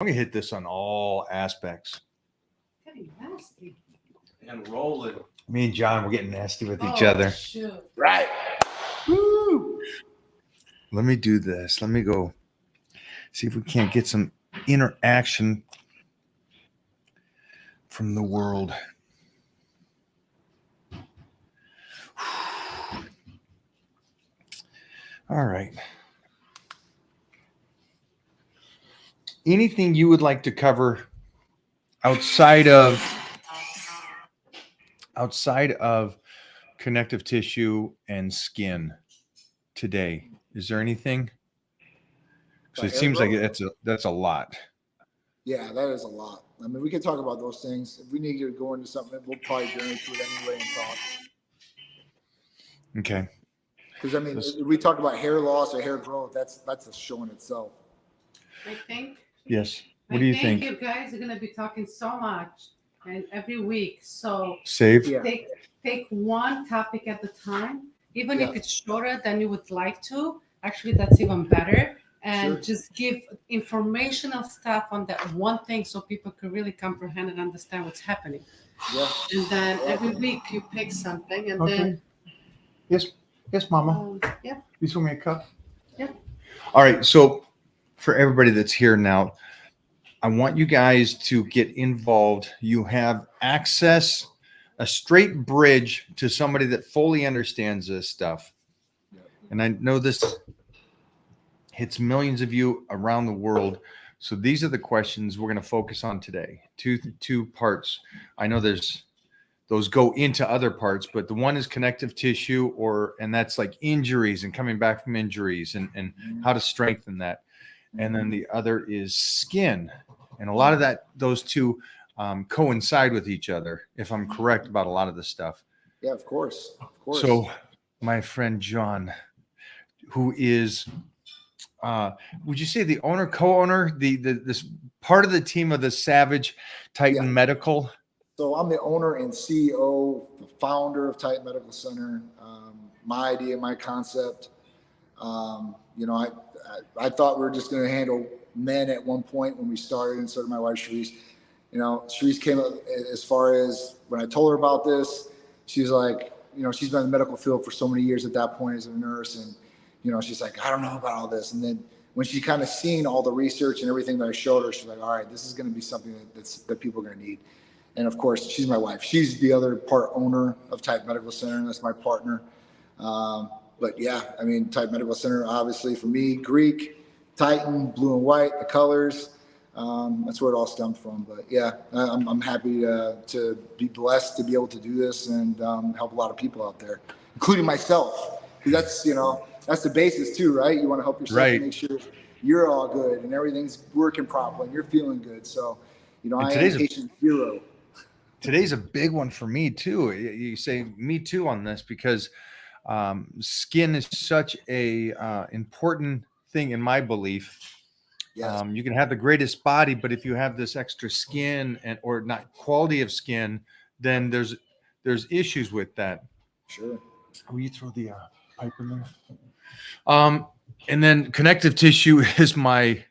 I'm gonna hit this on all aspects. Getting nasty. And roll it. Me and John, we're getting nasty with each Oh, other. shoot. Right. Woo! Let me do this. Let me go see if we can't get some interaction from the world. All right. Anything you would like to cover outside of connective tissue and skin today? Is there anything? So it Hair seems like growth? that's a lot. Yeah, that is a lot. I mean, we can talk about those things. If we need to go into something, we'll probably journey through it anyway and talk. Okay. Because I mean, if we talk about hair loss or hair growth, that's a show in itself. I think. Yes. What do you think? You guys are gonna be talking so much and every week. So Save. Yeah. take one topic at a time, even Yeah. if it's shorter than you would like to. Actually, that's even better. And Sure. just give informational stuff on that one thing so people can really comprehend and understand what's happening. Yeah. And then every week you pick something, and Okay. then Yes, Mama. yeah. You throw me a cup. Yeah. All right. So for everybody that's here now, I want you guys to get involved. You have access, a straight bridge to somebody that fully understands this stuff. And I know this hits millions of you around the world. So these are the questions we're going to focus on today. Two parts. I know those go into other parts, but the one is connective tissue, and that's like injuries and coming back from injuries and how to strengthen that. And then the other is skin. And a lot of those two coincide with each other, if I'm correct about a lot of this stuff. Yeah, of course. Of course. So my friend John, who is, would you say the owner, co-owner, this part of the team of the Savage Titan Yeah. Medical? So I'm the owner and CEO, the founder of Titan Medical Center. My idea, my concept. I thought we were just going to handle men at one point when we started, and so did my wife Sharice. Sharice came up as far as when I told her about this. She's like, she's been in the medical field for so many years at that point as a nurse, and she's like, I don't know about all this. And then when she kind of seen all the research and everything that I showed her, she's like, all right, this is going to be something that people are going to need. And of course, she's my wife. She's the other part owner of Titan Medical Center, and that's my partner. But yeah, I mean, Titan Medical Center, obviously for me, Greek, Titan, blue and white, the colors. That's where it all stemmed from. But yeah, I'm happy to be blessed to be able to do this and help a lot of people out there, including myself. Because that's the basis too, right? You want to help yourself, Right. Make sure you're all good and everything's working properly and you're feeling good. So, I am patient zero. Today's a big one for me too. You say me too on this because skin is such a important thing in my belief. Yes. You can have the greatest body, but if you have this extra skin or not quality of skin, then there's issues with that. Sure. Will you throw the pipe in there? And then connective tissue is my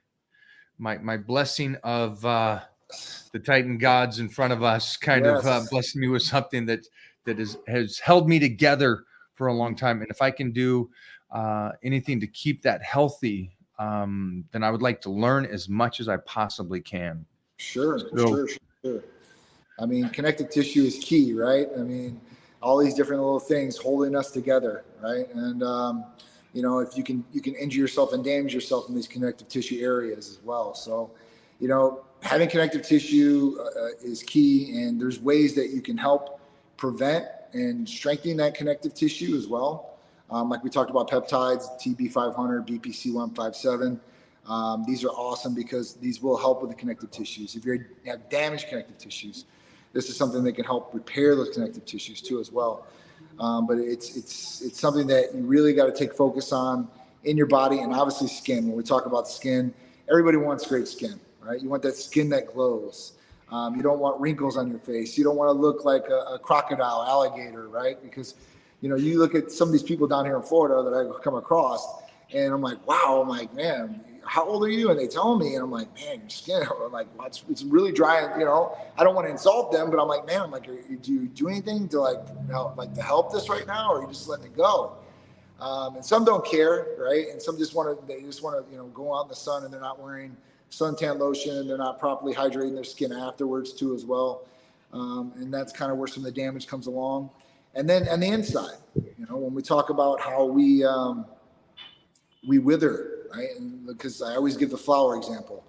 blessing of the Titan gods in front of us, kind of blessing me with something that has held me together for a long time. And if I can do anything to keep that healthy, then I would like to learn as much as I possibly can. Sure. I mean, connective tissue is key, right? I mean, all these different little things holding us together, right? And if you can injure yourself and damage yourself in these connective tissue areas as well. So, having connective tissue is key, and there's ways that you can help prevent and strengthen that connective tissue as well. Like we talked about peptides, TB500, BPC157. These are awesome because these will help with the connective tissues. If you have damaged connective tissues, this is something that can help repair those connective tissues too as well. But it's something that you really got to take focus on in your body, and obviously skin. When we talk about skin, everybody wants great skin, right? You want that skin that glows. You don't want wrinkles on your face. You don't want to look like a crocodile, alligator, right? Because, you look at some of these people down here in Florida that I've come across, and I'm like, wow, I'm like, man, how old are you? And they tell me, and I'm like, man, your skin, I'm like, well, it's really dry. You know, I don't want to insult them, but I'm like, man, I'm like, do you do anything to to help this right now, or are you just letting it go? And some don't care, right? And some just want to, go out in the sun, and they're not wearing suntan lotion, and they're not properly hydrating their skin afterwards too, as well. And that's kind of where some of the damage comes along. And then on the inside, when we talk about how we wither, right? And because I always give the flower example,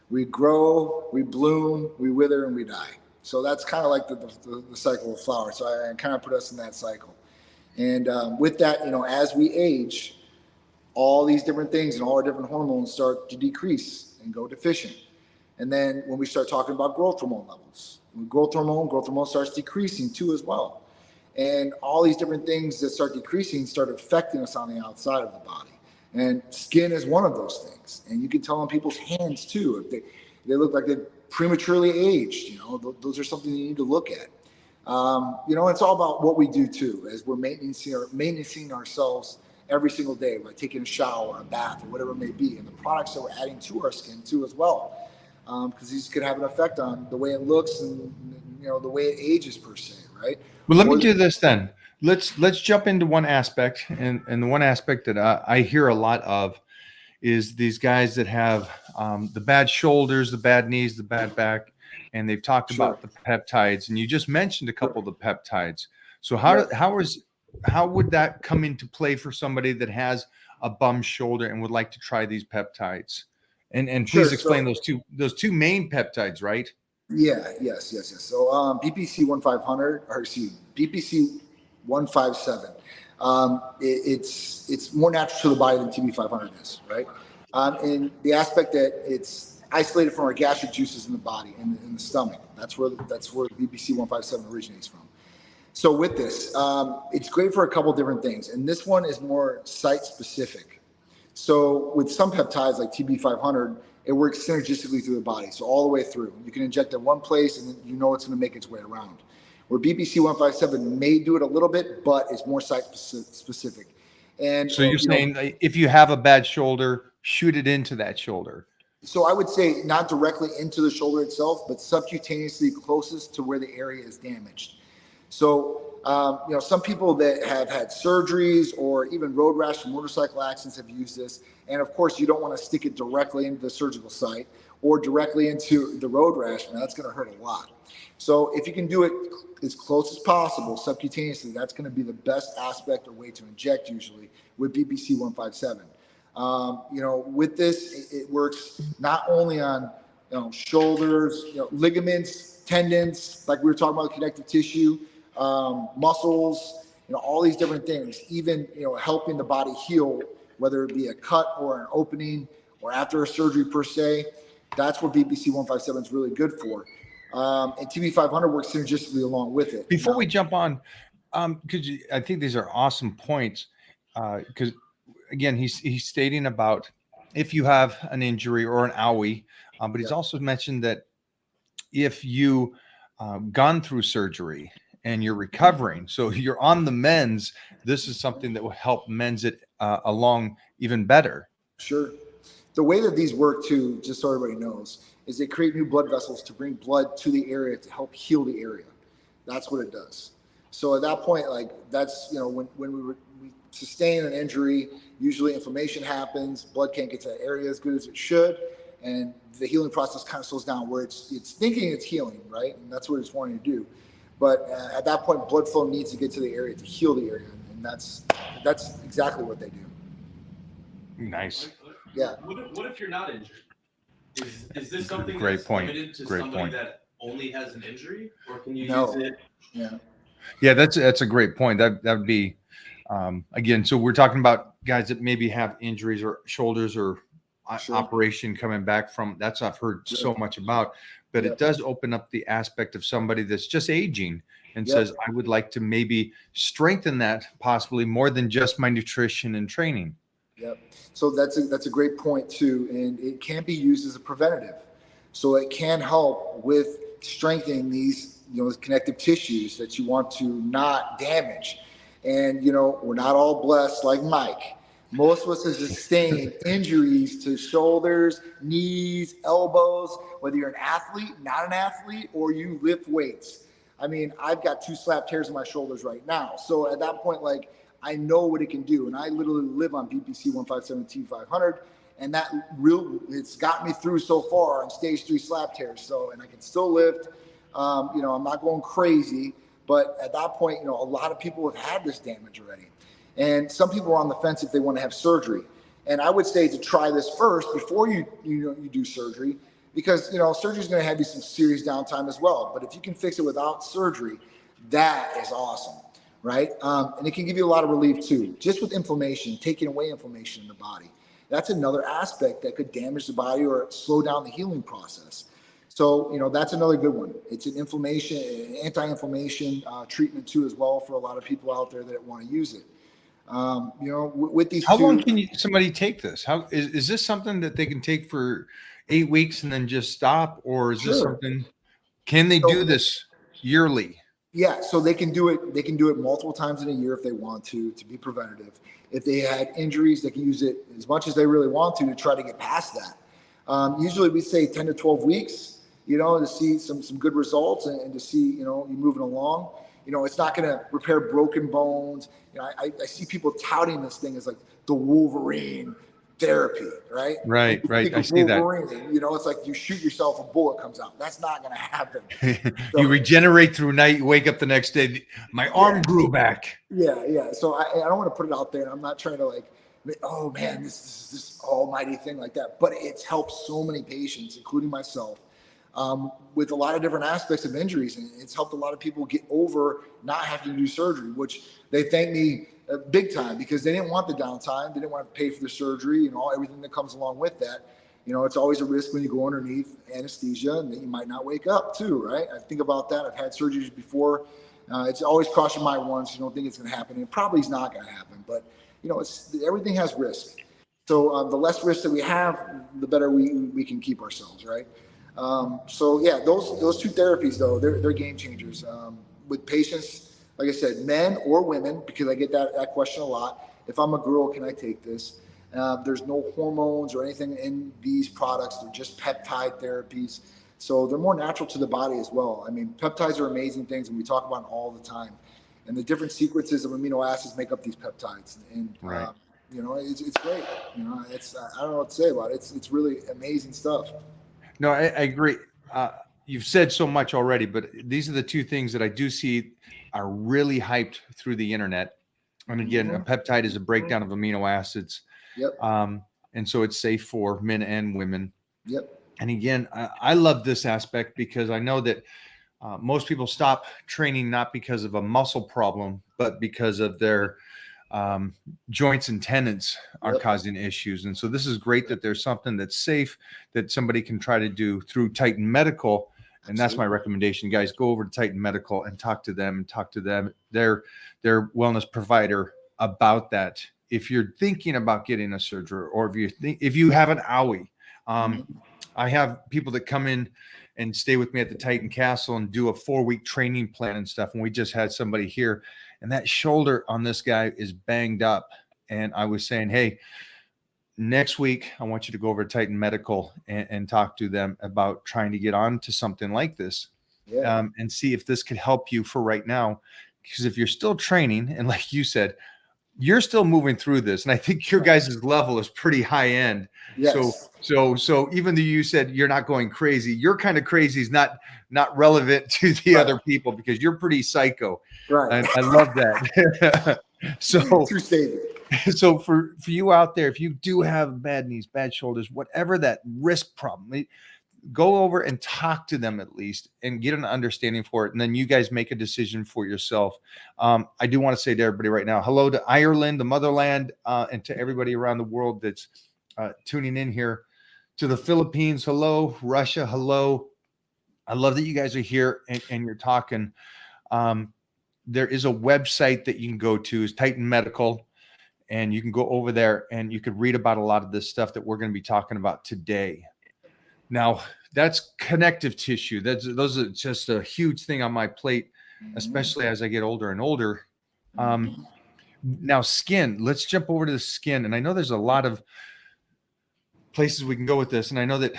we grow, we bloom, we wither, and we die. So that's kind of like the cycle of flowers. So I kind of put us in that cycle. And with that, as we age, all these different things and all our different hormones start to decrease and go deficient. And then when we start talking about growth hormone levels, growth hormone starts decreasing too as well. And all these different things that start decreasing start affecting us on the outside of the body. And skin is one of those things. And you can tell on people's hands too, if they look like they're prematurely aged, those are something you need to look at. It's all about what we do too, as we're maintaining ourselves every single day by taking a shower, a bath, or whatever it may be, and the products that we're adding to our skin too as well, because these could have an effect on the way it looks and the way it ages per se, right? Well, let me do this then. Let's jump into one aspect, and the one aspect that I hear a lot of is these guys that have the bad shoulders, the bad knees, the bad back, and they've talked about the peptides, and you just mentioned a couple of the peptides. So how would that come into play for somebody that has a bum shoulder and would like to try these peptides? And please explain those two main peptides, right? Yeah, yes. So BPC 1500, or BPC 157. It's more natural to the body than TB 500 is, right? In the aspect that it's isolated from our gastric juices in the body, in the stomach. That's where BPC 157 originates from. So with this, it's great for a couple different things, and this one is more site specific. So with some peptides like TB 500, it works synergistically through the body, so all the way through. You can inject it one place, and then it's going to make its way around. Where BPC 157 may do it a little bit, but it's more site specific. And so you're saying if you have a bad shoulder, shoot it into that shoulder. So I would say not directly into the shoulder itself, but subcutaneously closest to where the area is damaged. So, some people that have had surgeries or even road rash from motorcycle accidents have used this. And of course, you don't want to stick it directly into the surgical site or directly into the road rash. Now, that's going to hurt a lot. So if you can do it as close as possible subcutaneously, that's going to be the best aspect or way to inject usually with BPC 157. With this, it works not only on shoulders, ligaments, tendons, like we were talking about connective tissue, muscles, all these different things, even helping the body heal, whether it be a cut or an opening or after a surgery per se. That's what BPC 157 is really good for. And TB 500 works synergistically along with it. Before we jump on, I think these are awesome points, because again, he's stating about if you have an injury or an owie, but he's also mentioned that if you gone through surgery and you're recovering, so you're on the mends, this is something that will help mends it along even better. Sure. The way that these work too, just so everybody knows, is they create new blood vessels to bring blood to the area to help heal the area. That's what it does. So at that point, that's, when we sustain an injury, usually inflammation happens, blood can't get to that area as good as it should, and the healing process kind of slows down where it's thinking it's healing, right? And that's what it's wanting to do. But at that point, blood flow needs to get to the area to heal the area, and that's exactly what they do. Nice. Yeah. What if you're not injured? Is this something Great that's point. limited to Great somebody point. that only has an injury, or can you No. use it? Yeah, that's a great point. That would be again. So we're talking about guys that maybe have injuries or shoulders or operation coming back from. That's I've heard so much about, but it does open up the aspect of somebody that's just aging and says, I would like to maybe strengthen that possibly more than just my nutrition and training. Yep. So that's a great point too, and it can be used as a preventative. So it can help with strengthening these, connective tissues that you want to not damage. And we're not all blessed like Mike, Most of us have sustained injuries to shoulders, knees, elbows, whether you're an athlete, not an athlete, or you lift weights. I mean, I've got 2 slap tears in my shoulders right now. So at that point, like, I know what it can do. And I literally live on BPC 157 T500. And it's got me through so far on stage 3 slap tears. So, and I can still lift. You know, I'm not going crazy. But at that point, you know, a lot of people have had this damage already. And some people are on the fence if they want to have surgery. And I would say to try this first before you do surgery, because, you know, surgery is going to have you some serious downtime as well. But if you can fix it without surgery, that is awesome, right? And it can give you a lot of relief too. Just with inflammation, taking away inflammation in the body. That's another aspect that could damage the body or slow down the healing process. So, you know, that's another good one. It's an anti-inflammation treatment too as well for a lot of people out there that want to use it. You know, with these How long can somebody take this? How is this something that they can take for 8 weeks and then just stop? Or is this something, can they do this yearly? Yeah, so they can do it. They can do it multiple times in a year if they want to be preventative. If they had injuries, they can use it as much as they really want to try to get past that. Usually we say 10 to 12 weeks, you know, to see some good results and to see, you know, you moving along. You know, it's not going to repair broken bones. You know, I see people touting this thing as like the Wolverine therapy, right? Right. I see that. You know, it's like you shoot yourself, a bullet comes out. That's not going to happen. So, you regenerate through night, you wake up the next day, my arm grew back. Yeah. So I don't want to put it out there. I'm not trying to like, oh man, this almighty thing like that. But it's helped so many patients, including myself, with a lot of different aspects of injuries. And it's helped a lot of people get over not having to do surgery, which they thank me big time because they didn't want the downtime. They didn't want to pay for the surgery and everything that comes along with that. You know, it's always a risk when you go underneath anesthesia and then you might not wake up too, right? I think about that. I've had surgeries before. It's always crossing my once. You don't think it's going to happen. And it probably is not going to happen, but you know, everything has risk. So the less risk that we have, the better we can keep ourselves, right? So yeah, those 2 therapies though, they're game changers. With patients, like I said, men or women, because I get that question a lot. If I'm a girl, can I take this? There's no hormones or anything in these products. They're just peptide therapies. So they're more natural to the body as well. I mean, peptides are amazing things and we talk about them all the time. And the different sequences of amino acids make up these peptides. And, right. You know, it's great. You know, I don't know what to say about it. It's really amazing stuff. No, I agree. You've said so much already, but these are the 2 things that I do see are really hyped through the internet. And again, a peptide is a breakdown of amino acids. Yep. And so it's safe for men and women. Yep. And again, I love this aspect because I know that most people stop training not because of a muscle problem, but because of their joints and tendons are causing issues. And so this is great that there's something that's safe that somebody can try to do through Titan Medical. And that's my recommendation, guys. Go over to Titan Medical and talk to them their wellness provider about that. If you're thinking about getting a surgery, or if you have an owie, I have people that come in and stay with me at the Titan Castle and do a 4-week training plan and stuff. And we just had somebody here, and that shoulder on this guy is banged up. And I was saying, hey, next week, I want you to go over to Titan Medical and talk to them about trying to get on to something like this, and see if this could help you for right now. Because if you're still training, and like you said, you're still moving through this, and I think your guys' level is pretty high end. Yes. So even though you said you're not going crazy, your kind of crazy is not relevant to the other people because you're pretty psycho. Right. I love that. So true statement. So for you out there, if you do have bad knees, bad shoulders, whatever that wrist problem, go over and talk to them at least and get an understanding for it. And then you guys make a decision for yourself. I do want to say to everybody right now, hello to Ireland, the motherland, and to everybody around the world that's tuning in here. To the Philippines, hello. Russia, hello. I love that you guys are here and you're talking. There is a website that you can go to, is Titan Medical. And you can go over there and you could read about a lot of this stuff that we're going to be talking about today. Now, that's connective tissue. Those are just a huge thing on my plate, especially as I get older and older. Now, skin. Let's jump over to the skin. And I know there's a lot of places we can go with this. And I know that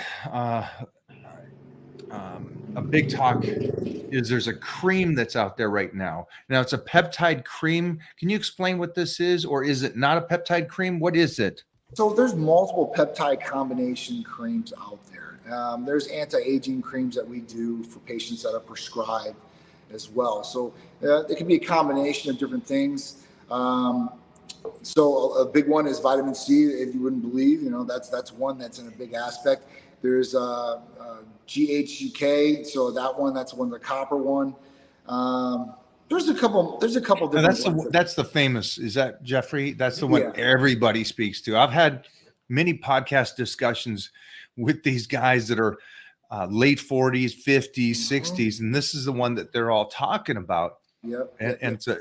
a big talk is there's a cream that's out there right now. Now, it's a peptide cream. Can you explain what this is, or is it not a peptide cream? What is it? So there's multiple peptide combination creams out there. There's anti-aging creams that we do for patients that are prescribed as well. So it can be a combination of different things. So a big one is vitamin C. If you wouldn't believe, that's one that's in a big aspect. There's GHGK. So that's one, the copper one. There's a couple different That's the famous. Is that Jeffrey? That's the one everybody speaks to. I've had many podcast discussions with these guys that are late 40s, 50s, 60s, and this is the one that they're all talking about. Yep. And so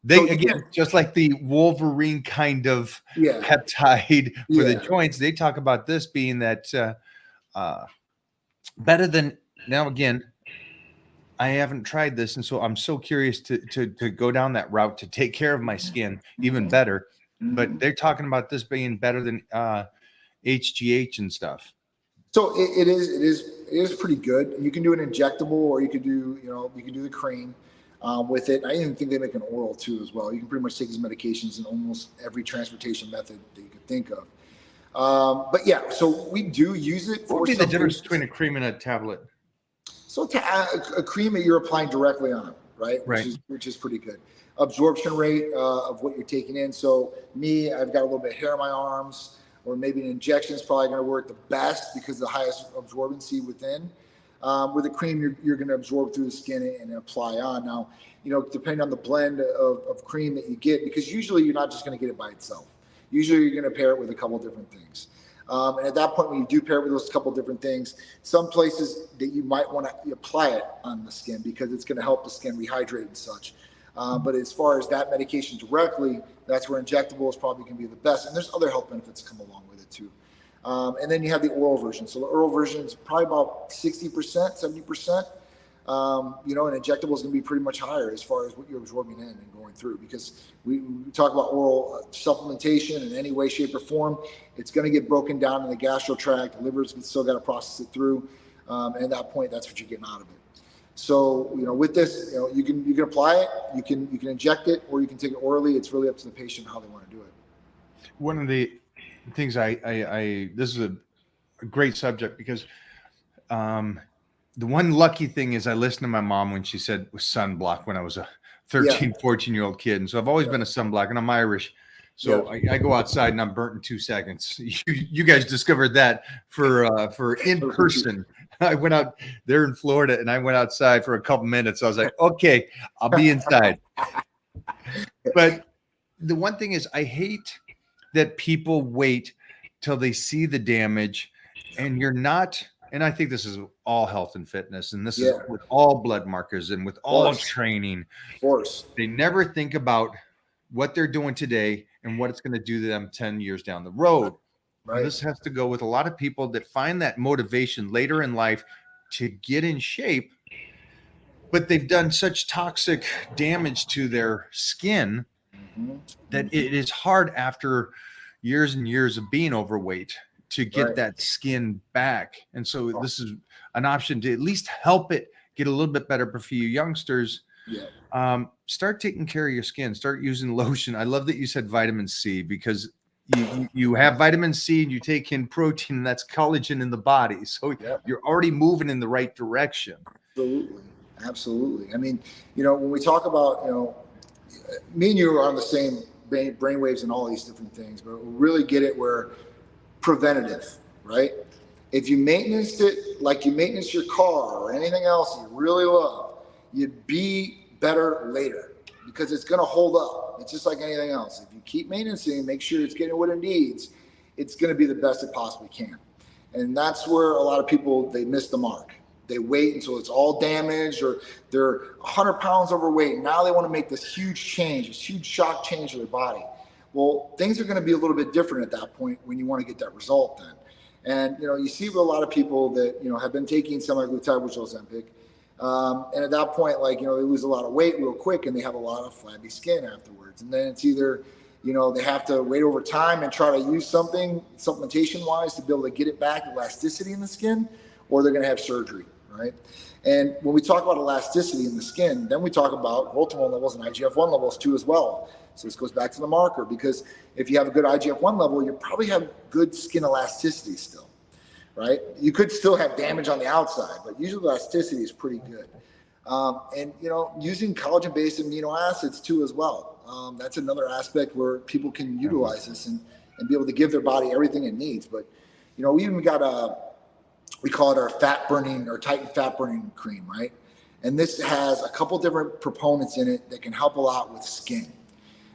again, just like the Wolverine kind of peptide for the joints, they talk about this being that better than. Now again, I haven't tried this, and so I'm so curious to go down that route to take care of my skin even better. But they're talking about this being better than HGH and stuff. So it is pretty good. You can do an injectable, or you could do the cream with it. I even think they make an oral too as well. You can pretty much take these medications in almost every transportation method that you could think of. But yeah, so we do use it. What would be the difference between a cream and a tablet? So a cream that you're applying directly on, right? Which is pretty good. Absorption rate of what you're taking in. So I've got a little bit of hair on my arms, or maybe an injection is probably going to work the best because of the highest absorbency within. With a cream, you're going to absorb through the skin and apply on. Now, depending on the blend of cream that you get, because usually you're not just going to get it by itself. Usually you're going to pair it with a couple different things. And at that point, when you do pair it with those couple different things, some places that you might want to apply it on the skin because it's going to help the skin rehydrate and such. But as far as that medication directly, that's where injectable is probably going to be the best. And there's other health benefits that come along with it too. And then you have the oral version. So the oral version is probably about 60%, 70%. And injectable is going to be pretty much higher as far as what you're absorbing in and going through, because we talk about oral supplementation in any way, shape, or form. It's going to get broken down in the gastro tract. The liver's still got to process it through. And at that point, that's what you're getting out of it. So, with this, you can apply it, you can inject it, or you can take it orally. It's really up to the patient how they want to do it. One of the things this is a great subject because the one lucky thing is I listened to my mom when she said was sunblock when I was a 13, 14-year-old kid. And so I've always been a sunblock, and I'm Irish. So I go outside and I'm burnt in 2 seconds. You guys discovered that for in person. I went out there in Florida and I went outside for a couple minutes. I was like, okay, I'll be inside. But the one thing is I hate that people wait till they see the damage, and you're not. And I think this is all health and fitness, and this is with all blood markers and with all training. Of course. They never think about what they're doing today and what it's going to do to them 10 years down the road. Right. This has to go with a lot of people that find that motivation later in life to get in shape, but they've done such toxic damage to their skin that it is hard after years and years of being overweight to get that skin back. And so this is an option to at least help it get a little bit better. But for you youngsters, start taking care of your skin, start using lotion. I love that you said vitamin C, because you have vitamin C and you take in protein, and that's collagen in the body. So you're already moving in the right direction. Absolutely. I mean, when we talk about, me and you are on the same brain waves and all these different things, but we really get it where preventative, right? If you maintenance it like you maintenance your car or anything else you really love, you'd be better later because it's going to hold up. It's just like anything else. If you keep maintaining, make sure it's getting what it needs, it's going to be the best it possibly can. And that's where a lot of people, they miss the mark. They wait until it's all damaged, or they're 100 pounds overweight. Now they want to make this huge change, this huge shock change to their body. Well, things are going to be a little bit different at that point when you want to get that result then. And, you see with a lot of people that, have been taking semaglutide, which is Ozempic, And at that point, like, they lose a lot of weight real quick and they have a lot of flabby skin afterwards. And then it's either, they have to wait over time and try to use something supplementation wise to be able to get it back elasticity in the skin, or they're going to have surgery, right? And when we talk about elasticity in the skin, then we talk about growth hormone levels and IGF-1 levels too as well. So this goes back to the marker, because if you have a good IGF-1 level, you probably have good skin elasticity still, right? You could still have damage on the outside, but usually elasticity is pretty good. And using collagen-based amino acids too as well. That's another aspect where people can utilize this and be able to give their body everything it needs. But we even got we call it our fat burning or Titan fat burning cream, right? And this has a couple different proponents in it that can help a lot with skin,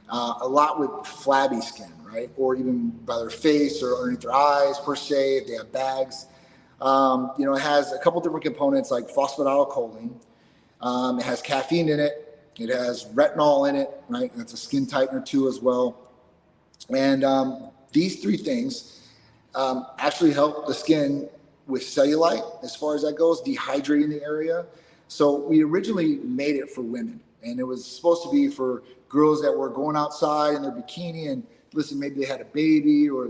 a lot with flabby skin, right? Or even by their face or underneath their eyes per se, if they have bags. It has a couple different components like phosphatidylcholine. It has caffeine in it. It has retinol in it, right? That's a skin tightener too as well. And these three things actually help the skin with cellulite, as far as that goes, dehydrating the area. So we originally made it for women, and it was supposed to be for girls that were going outside in their bikini and listen, maybe they had a baby or,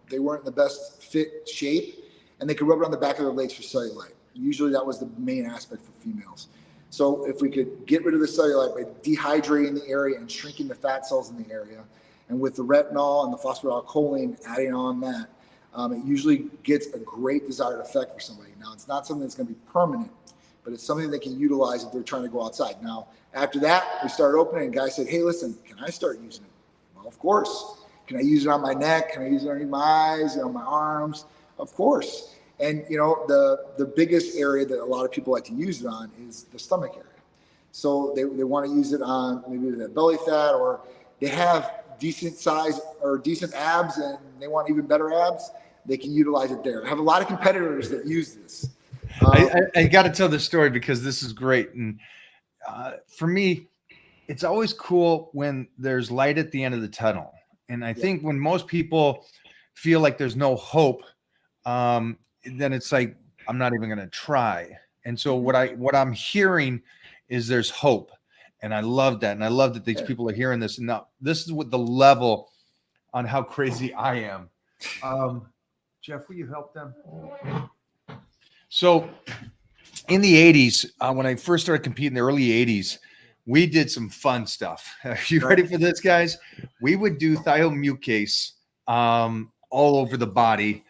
they weren't in the best fit shape, and they could rub it on the back of their legs for cellulite. Usually that was the main aspect for females. So if we could get rid of the cellulite by dehydrating the area and shrinking the fat cells in the area, and with the retinol and the phosphatidylcholine adding on that, it usually gets a great desired effect for somebody. Now, it's not something that's going to be permanent, but it's something they can utilize if they're trying to go outside. Now, after that, we started opening, and guys said, hey, listen, can I start using it? Well, of course. Can I use it on my neck? Can I use it underneath my eyes, my arms? Of course. And, the biggest area that a lot of people like to use it on is the stomach area. So they want to use it on maybe the belly fat, or they have decent size or decent abs and they want even better abs. They can utilize it there. I have a lot of competitors that use this. I got to tell this story because this is great. And for me, it's always cool when there's light at the end of the tunnel. And I think when most people feel like there's no hope, then it's like, I'm not even going to try. And so what I'm hearing is there's hope. And I love that. And I love that these people are hearing this. And now this is what the level on how crazy I am. Jeff, will you help them? So in the 80s, when I first started competing in the early 80s, we did some fun stuff. Are you ready for this, guys? We would do thiomucase all over the body,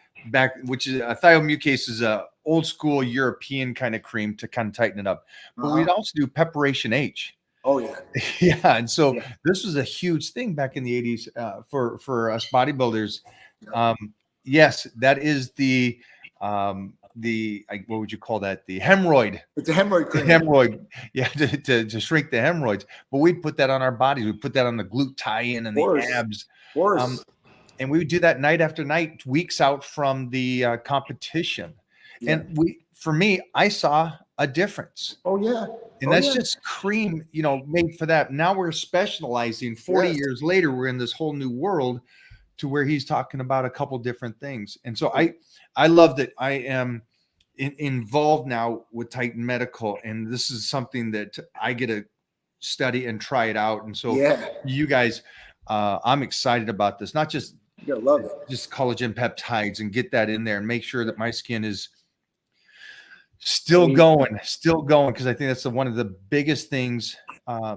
which is thiomucase is a old school European kind of cream to kind of tighten it up. But we'd also do Preparation H. Oh yeah. Yeah. And so this was a huge thing back in the 80s for us bodybuilders. Yes, that is what would you call that? The hemorrhoid. It's a hemorrhoid cream. Hemorrhoid. Yeah, to shrink the hemorrhoids. But we'd put that on our bodies. We put that on the glutathione and the abs. Of course. And we would do that night after night, weeks out from the competition. Yeah. And for me, I saw a difference. Oh yeah. And that's just cream, made for that. Now we're specializing 40 years later. We're in this whole new world to where he's talking about a couple different things. And so I love that I am involved now with Titan Medical. And this is something that I get to study and try it out. And so you guys, I'm excited about this, not just, you gotta love it. Just collagen peptides and get that in there and make sure that my skin is still going, because I think that's one of the biggest things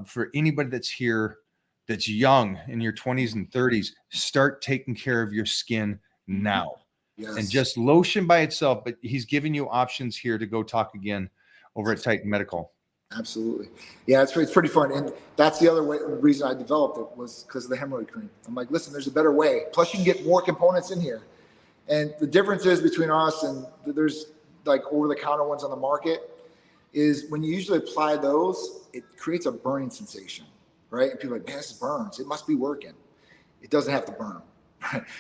for anybody that's here, that's young in your 20s and 30s. Start taking care of your skin now. Yes. And just lotion by itself, but he's giving you options here to go talk again over at Titan Medical. Absolutely. Yeah, it's pretty fun. And that's the other reason I developed it, was because of the hemorrhoid cream. I'm like, listen, there's a better way. Plus you can get more components in here. And the difference is between us and there's like over-the-counter ones on the market is when you usually apply those, it creates a burning sensation, right? And people are like, man, this burns. It must be working. It doesn't have to burn.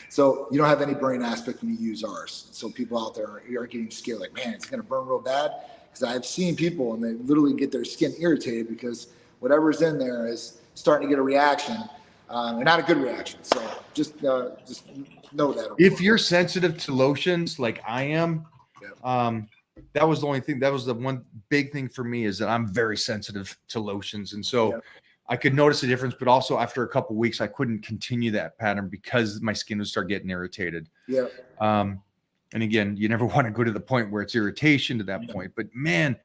So you don't have any burning aspect when you use ours. So people out there are getting scared, like, man, it's going to burn real bad. Because I've seen people and they literally get their skin irritated because whatever's in there is starting to get a reaction, and not a good reaction. So just know that. If you're sensitive to lotions like I am, That was the only thing. That was the one big thing for me, is that I'm very sensitive to lotions. And so Yeah. I could notice the difference, but also after a couple of weeks, I couldn't continue that pattern because my skin would start getting irritated. Yeah. And again, you never want to go to the point where it's irritation to that Yeah. point. But man,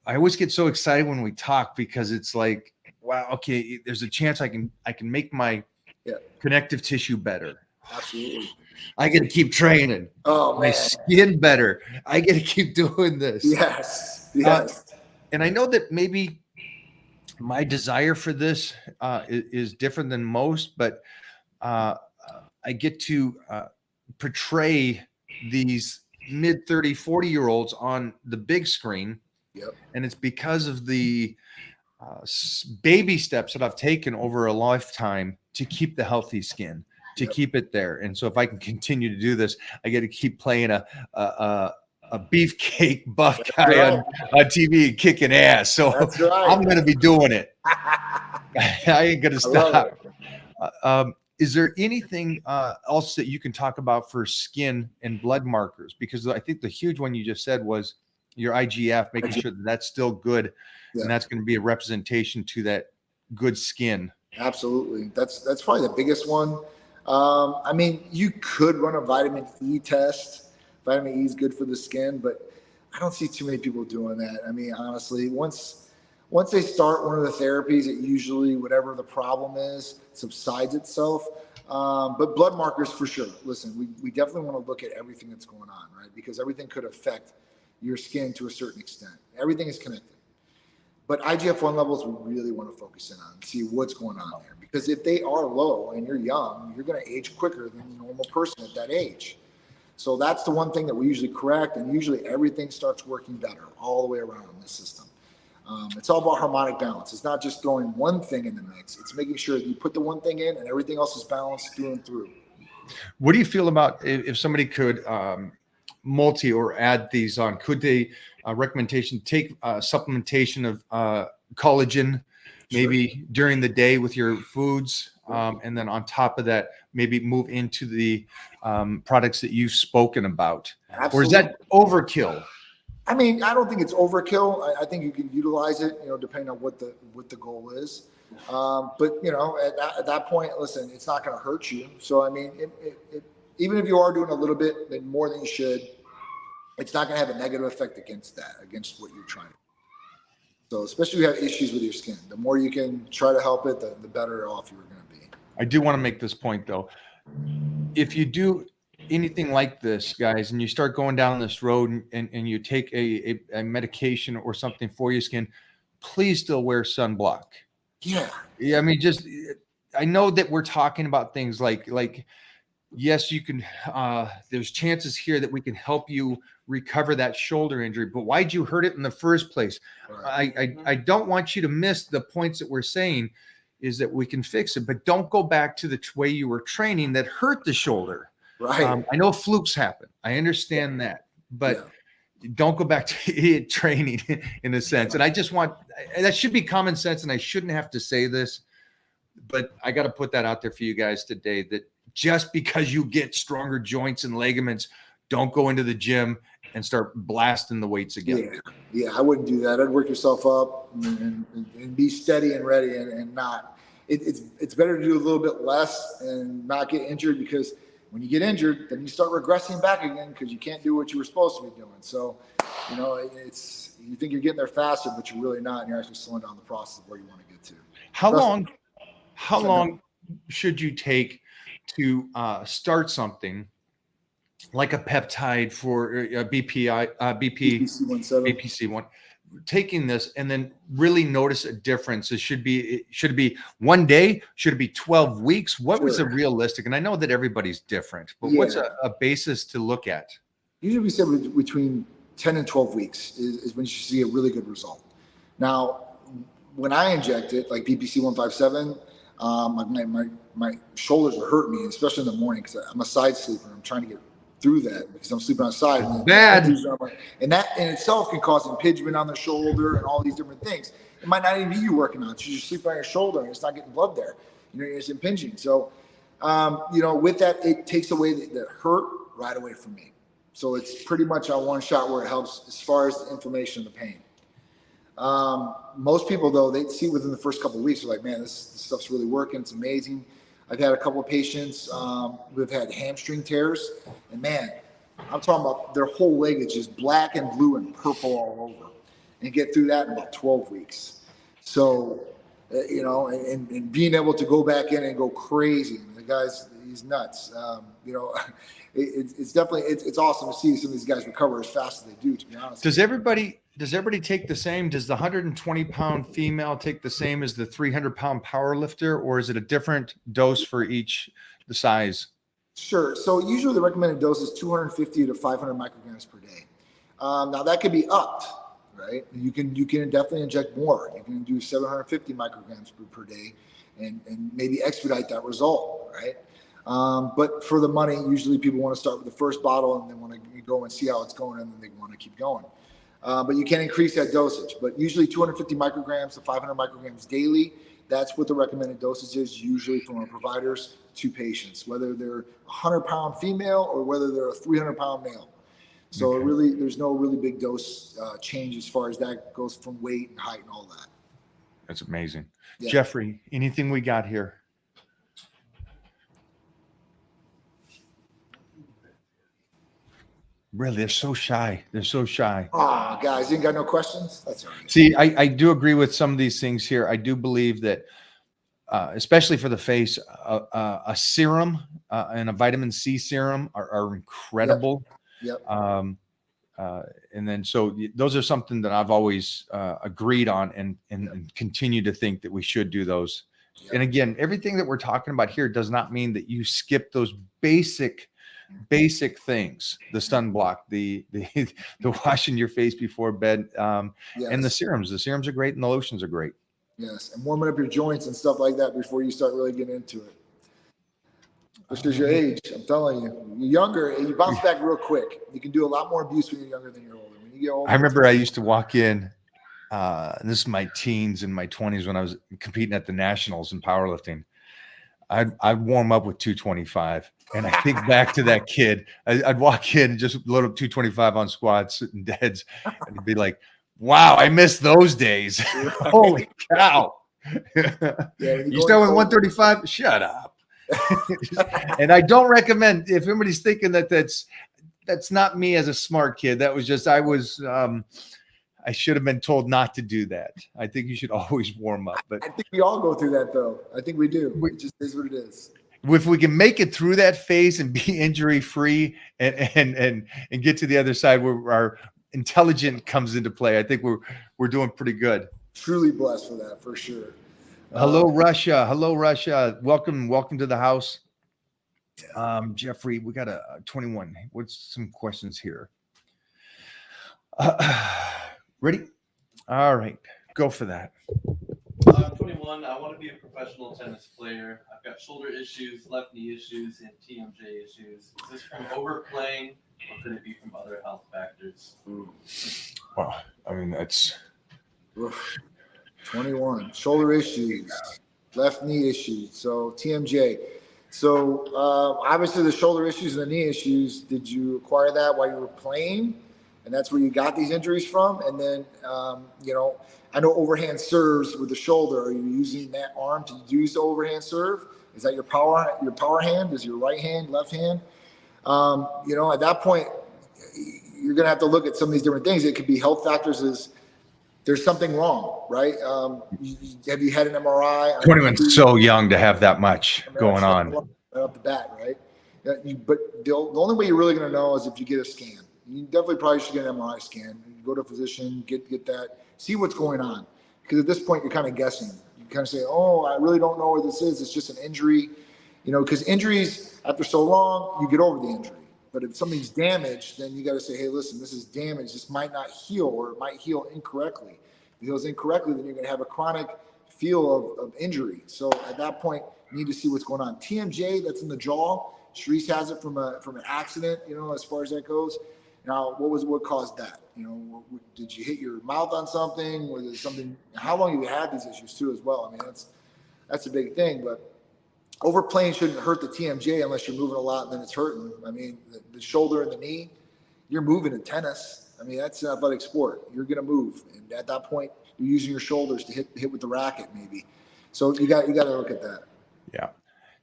I always get so excited when we talk, because it's like, wow, okay, there's a chance I can make my Yeah. connective tissue better. Absolutely. I got to keep training. Oh, My man. skin better. I got to keep doing this. Yes. Yes. And I know that maybe my desire for this is different than most, but I get to portray these mid 30, 40-year-olds on the big screen. Yep. And it's because of the baby steps that I've taken over a lifetime to keep the healthy skin, to Yep. keep it there. And so if I can continue to do this, I get to keep playing a beefcake buff guy on TV and kicking ass. So That's right. I'm going to be doing it. I ain't going to love stop. Is there anything else that you can talk about for skin and blood markers? Because I think the huge one you just said was your IGF, making sure that that's still good. Yeah. And that's going to be a representation to that good skin. Absolutely. That's probably the biggest one. I mean, you could run a vitamin E test. Vitamin E is good for the skin, but I don't see too many people doing that. I mean, honestly, once they start one of the therapies, it usually, whatever the problem is, subsides itself. But blood markers for sure. Listen, we definitely want to look at everything that's going on, right? Because everything could affect your skin to a certain extent. Everything is connected. But IGF-1 levels, we really want to focus in on, see what's going on there. Because if they are low and you're young, you're going to age quicker than the normal person at that age. So that's the one thing that we usually correct, and usually everything starts working better all the way around in this system. It's all about harmonic balance. It's not just throwing one thing in the mix. It's making sure that you put the one thing in and everything else is balanced through and through. What do you feel about if somebody could multi or add these on? Could they recommendation take supplementation of collagen maybe during the day with your foods, and then on top of that maybe move into the products that you've spoken about? Absolutely. Or is that overkill? I mean, I don't think it's overkill. I think you can utilize it, depending on what the goal is. But at that point, listen, it's not going to hurt you. So I mean, even if you are doing a little bit more than you should, it's not going to have a negative effect against what you're trying to do. So especially if you have issues with your skin, the more you can try to help it, the better off you're going to be. I do want to make this point though. If you do anything like this, guys, and you start going down this road and you take a medication or something for your skin, please still wear sunblock. Yeah. I mean, I know that we're talking about things like yes, you can, there's chances here that we can help you recover that shoulder injury, but why'd you hurt it in the first place? Right. I don't want you to miss the points that we're saying is that we can fix it, but don't go back to the way you were training that hurt the shoulder. Right. I know flukes happen. I understand that, but don't go back to idiot training in a sense. And I just that should be common sense, and I shouldn't have to say this, but I got to put that out there for you guys today, that just because you get stronger joints and ligaments, don't go into the gym and start blasting the weights again. Yeah, I wouldn't do that. I'd work yourself up and be steady and ready and not. It's better to do a little bit less and not get injured, because when you get injured, then you start regressing back again because you can't do what you were supposed to be doing. So, you think you're getting there faster, but you're really not, and you're actually slowing down the process of where you want to get to. How long should you take to start something like a peptide for BPC1, taking this and then really notice a difference? Should it be 1 day? Should it be 12 weeks? What was a realistic? And I know that everybody's different, but what's a basis to look at? Usually we say between 10 and 12 weeks is when you see a really good result. Now, when I inject it, like BPC 157, my shoulders are hurting me, especially in the morning, because I'm a side sleeper. I'm trying to get through that because I'm sleeping on the side. And that in itself can cause impingement on the shoulder and all these different things. It might not even be you working on it. So you're sleeping on your shoulder and it's not getting blood there. It's impinging. So, with that, it takes away the hurt right away from me. So it's pretty much on one shot where it helps as far as the inflammation and the pain. Most people, though, they see within the first couple of weeks, they're like, man, this stuff's really working. It's amazing. I've had a couple of patients who've had hamstring tears, and man, I'm talking about their whole leg is just black and blue and purple all over, and get through that in about 12 weeks. So, you know, and being able to go back in and go crazy. The guy's, he's nuts. You know, it's definitely, it's awesome to see some of these guys recover as fast as they do, to be honest. Does everybody take the same? Does the 120-pound female take the same as the 300-pound power lifter, or is it a different dose for each the size? Sure. So usually the recommended dose is 250 to 500 micrograms per day. Now that could be upped, right? You can definitely inject more. You can do 750 micrograms per day and maybe expedite that result, right? But for the money, usually people want to start with the first bottle and they want to go and see how it's going, and then they want to keep going. But you can increase that dosage, but usually 250 micrograms to 500 micrograms daily. That's what the recommended dosage is, usually from our providers to patients, whether they're a 100-pound female or whether they're a 300-pound male. So Okay. really, there's no really big dose change as far as that goes from weight and height and all that. That's amazing. Yeah. Jeffrey, anything we got here? Really, they're so shy. They're so shy. Ah, guys, you ain't got no questions? That's all right. See, I do agree with some of these things here. I do believe that, especially for the face, a serum and a vitamin C serum are incredible. Yep. And then so those are something that I've always agreed on and continue to think that we should do those. Yep. And again, everything that we're talking about here does not mean that you skip those basic things: the sunblock, the washing your face before bed, Yes. and the serums. The serums are great and the lotions are great. Yes, and warming up your joints and stuff like that before you start really getting into it. Just as your age, I'm telling you, you're younger and you bounce back real quick. You can do a lot more abuse when you're younger than you're older. When you get older, I remember I used to walk in, this is my teens and my 20s when I was competing at the nationals in powerlifting. I'd warm up with 225. And I think back to that kid. I'd walk in and just load up 225 on squats and deads and be like, wow, I miss those days. Holy cow. You start with 135? Shut up. And I don't recommend, if anybody's thinking that's not me as a smart kid. That was just, I should have been told not to do that. I think you should always warm up. But I think we all go through that, though. I think we do. It just is what it is. if we can make it through that phase and be injury free and get to the other side where our intelligence comes into play, I think we're doing pretty good. Truly blessed for that, for sure. Hello, Russia. Hello, Russia. Welcome to the house. Jeffrey, we got a 21. What's some questions here? Ready? All right, go for that. I'm 21. I want to be a professional tennis player. I've got shoulder issues, left knee issues, and TMJ issues. Is this from overplaying, or could it be from other health factors? Well, I mean, that's 21. Shoulder issues, left knee issues. So TMJ. So obviously the shoulder issues and the knee issues, did you acquire that while you were playing? And that's where you got these injuries from? And then, I know overhand serves with the shoulder. Are you using that arm to use the overhand serve? Is that your power hand? Is your right hand, left hand? At that point, you're going to have to look at some of these different things. It could be health factors. Is there's something wrong, right? Have you had an MRI? 21's so young to have that much going on. Right off the bat, right? But the only way you're really going to know is if you get a scan. You definitely probably should get an MRI scan. You go to a physician, get that, see what's going on. Because at this point, you're kind of guessing. You kind of say, oh, I really don't know what this is. It's just an injury. Because injuries, after so long, you get over the injury. But if something's damaged, then you got to say, hey, listen, this is damage. This might not heal, or it might heal incorrectly. If it heals incorrectly, then you're going to have a chronic feel of injury. So at that point, you need to see what's going on. TMJ, that's in the jaw. Sharice has it from an accident, as far as that goes. Now, what caused that? Did you hit your mouth on something? Was it something? How long have you had these issues too, as well? I mean, that's a big thing. But overplaying shouldn't hurt the TMJ unless you're moving a lot and then it's hurting. I mean, the shoulder and the knee, you're moving in tennis. I mean, that's an athletic sport. You're going to move. And at that point, you're using your shoulders to hit with the racket maybe. So you got to look at that. Yeah.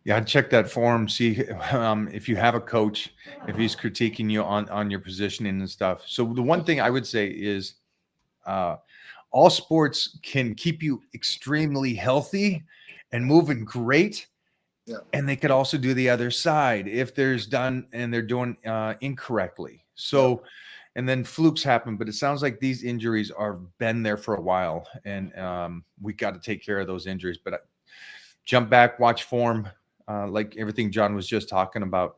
Yeah. Check that form. See if you have a coach, if he's critiquing you on your positioning and stuff. So the one thing I would say is all sports can keep you extremely healthy and moving great. Yeah. And they could also do the other side if there's done and they're doing incorrectly. So, and then flukes happen, but it sounds like these injuries are been there for a while, and we got to take care of those injuries. But jump back, watch form, like everything John was just talking about,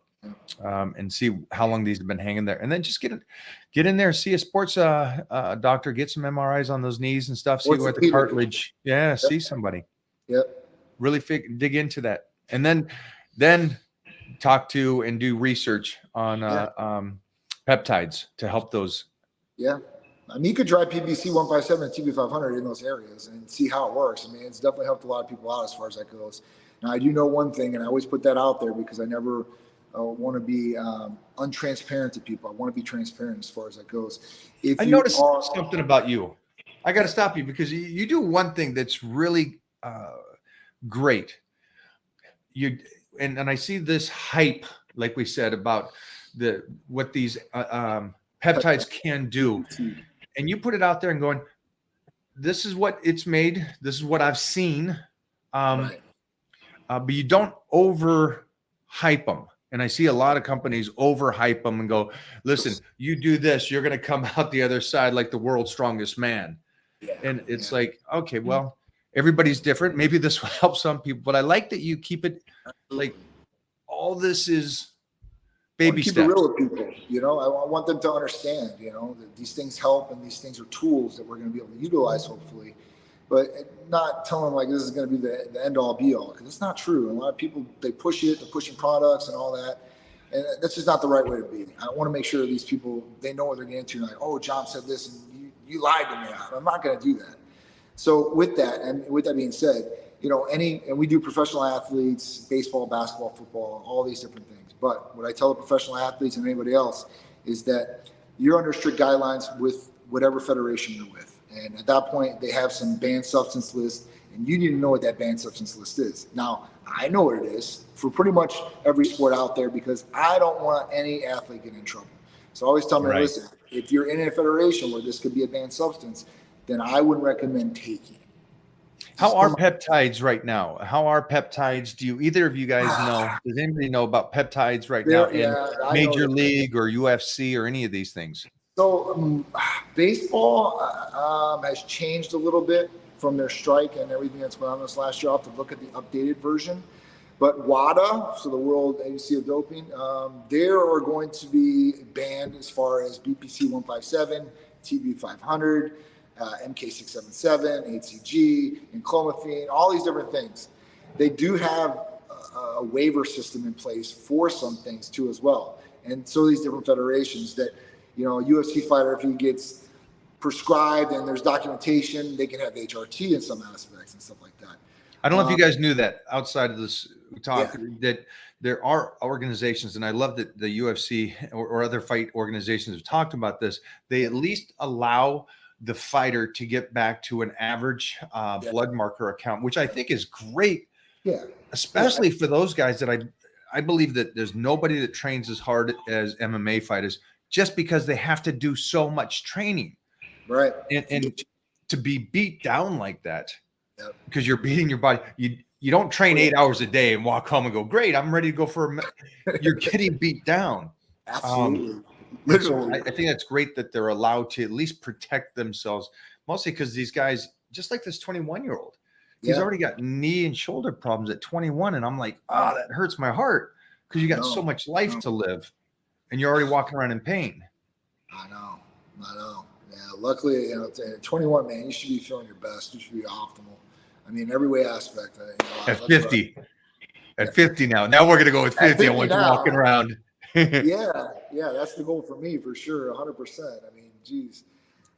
and see how long these have been hanging there, and then just get in there, see a sports doctor, get some MRIs on those knees and stuff, see where the cartilage. Yeah, see somebody. Yep. Really dig into that, and then talk to and do research on peptides to help those. Yeah. I mean, you could try PBC 157 and TB 500 in those areas and see how it works. I mean, it's definitely helped a lot of people out as far as that goes. Now, I do know one thing, and I always put that out there because I never want to be untransparent to people. I want to be transparent as far as that goes. I noticed something about you. I got to stop you because you do one thing that's really great. And I see this hype, like we said, about what these peptides can do, and you put it out there and going, this is what it's made, this is what I've seen, but you don't over hype them. And I see a lot of companies over hype them and go, listen, you do this, you're going to come out the other side like the world's strongest man. And it's like, okay, well, everybody's different, maybe this will help some people, but I like that you keep it like all this is baby steps. Keep it real with people, you know. I want them to understand, you know, that these things help and these things are tools that we're going to be able to utilize, hopefully. But not telling them like this is going to be the end all be all, because it's not true. And a lot of people, they push it, they're pushing products and all that, and that's just not the right way to be. I want to make sure these people, they know what they're getting into. Like, oh, John said this, and you lied to me. I'm not going to do that. So with that, and with that being said, you know, and we do professional athletes, baseball, basketball, football, all these different things. But what I tell the professional athletes and anybody else is that you're under strict guidelines with whatever federation you're with. And at that point, they have some banned substance list, and you need to know what that banned substance list is. Now, I know what it is for pretty much every sport out there because I don't want any athlete getting in trouble. So I always tell them, listen, if you're in a federation where this could be a banned substance, then I would recommend taking it. How are peptides right now? How are peptides? Do either of you guys know? Does anybody know about peptides right now in Major League or UFC or any of these things? So baseball has changed a little bit from their strike and everything that's going on this last year. I'll have to look at the updated version. But WADA, so the World Agency of Doping, they are going to be banned as far as BPC 157, TB 500, MK677, HCG, and clomiphene, all these different things. They do have a waiver system in place for some things too as well. And so these different federations that, you know, a UFC fighter, if he gets prescribed and there's documentation, they can have HRT in some aspects and stuff like that. I don't know if you guys knew that outside of this talk, that there are organizations, and I love that the UFC or other fight organizations have talked about this. They at least allow the fighter to get back to an average blood marker account, which I think is great. Yeah. Especially for those guys that I believe that there's nobody that trains as hard as MMA fighters just because they have to do so much training. Right. And to be beat down like that, because you're beating your body, you don't train 8 hours a day and walk home and go, great, I'm ready to go for you're getting beat down. Absolutely. So I think that's great that they're allowed to at least protect themselves, mostly because these guys, just like this 21-year-old, he's already got knee and shoulder problems at 21. And I'm like, that hurts my heart because you got so much life to live and you're already walking around in pain. I know. Yeah, luckily, you know, at 21, man, you should be feeling your best. You should be optimal. I mean, every way aspect. At 50. At 50 now. Now we're going to go with 50. I want you walking around. yeah, that's the goal for me for sure, 100%. I mean, geez.